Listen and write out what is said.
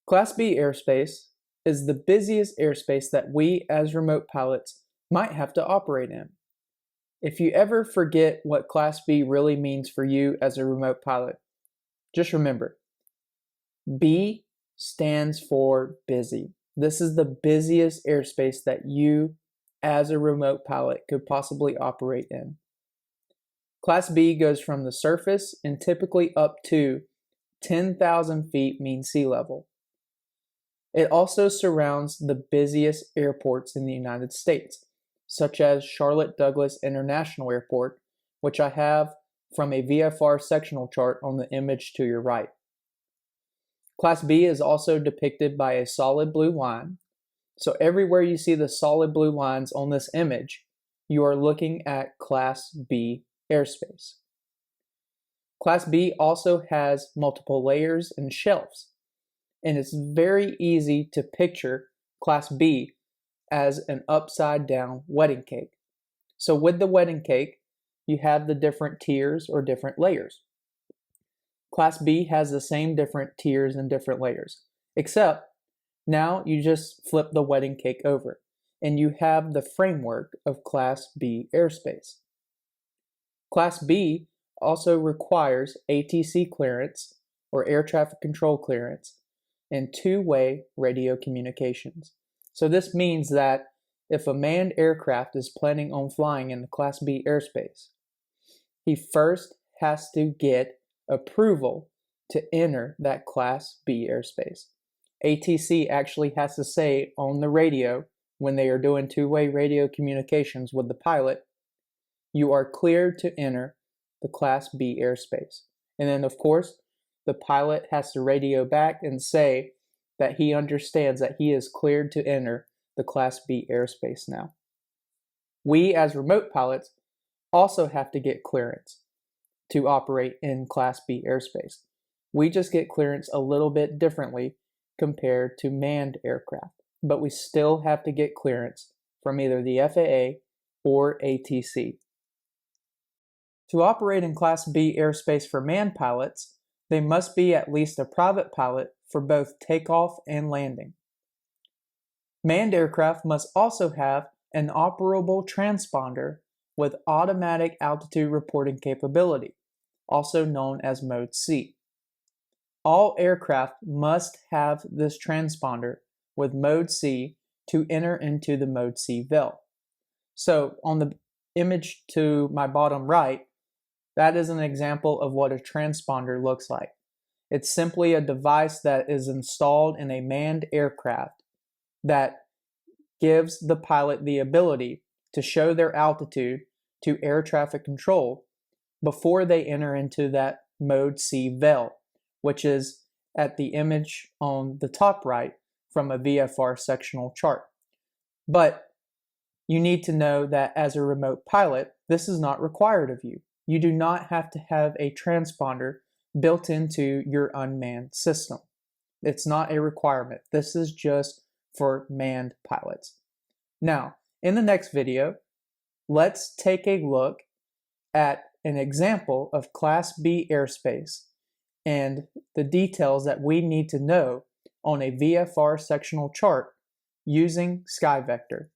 Class B airspace is the busiest airspace that we as remote pilots might have to operate in. If you ever forget what Class B really means for you as a remote pilot, just remember, B stands for busy. This is the busiest airspace that you as a remote pilot could possibly operate in. Class B goes from the surface and typically up to 10,000 feet mean sea level. It also surrounds the busiest airports in the United States, such as Charlotte Douglas International Airport, which I have from a VFR sectional chart on the image to your right. Class B is also depicted by a solid blue line. So everywhere you see the solid blue lines on this image, you are looking at Class B airspace. Class B also has multiple layers and shelves, and it's very easy to picture Class B as an upside down wedding cake. So with the wedding cake, you have the different tiers or different layers. Class B has the same different tiers and different layers, except now you just flip the wedding cake over and you have the framework of Class B airspace. Class B also requires ATC clearance or air traffic control clearance and two-way radio communications. So this means that if a manned aircraft is planning on flying in the Class B airspace, he first has to get approval to enter that Class B airspace. ATC actually has to say on the radio when they are doing two-way radio communications with the pilot, you are cleared to enter the Class B airspace. And then of course, the pilot has to radio back and say that he understands that he is cleared to enter the Class B airspace now. We as remote pilots also have to get clearance to operate in Class B airspace. We just get clearance a little bit differently compared to manned aircraft, but we still have to get clearance from either the FAA or ATC. To operate in Class B airspace for manned pilots, they must be at least a private pilot for both takeoff and landing. Manned aircraft must also have an operable transponder with automatic altitude reporting capability, also known as Mode C. All aircraft must have this transponder with Mode C to enter into the Mode C veil. So on the image to my bottom right, that is an example of what a transponder looks like. It's simply a device that is installed in a manned aircraft that gives the pilot the ability to show their altitude to air traffic control before they enter into that Mode C veil, which is at the image on the top right from a VFR sectional chart. But you need to know that as a remote pilot, this is not required of you. You do not have to have a transponder built into your unmanned system. It's not a requirement. This is just for manned pilots. Now, in the next video, let's take a look at an example of Class B airspace and the details that we need to know on a VFR sectional chart using SkyVector.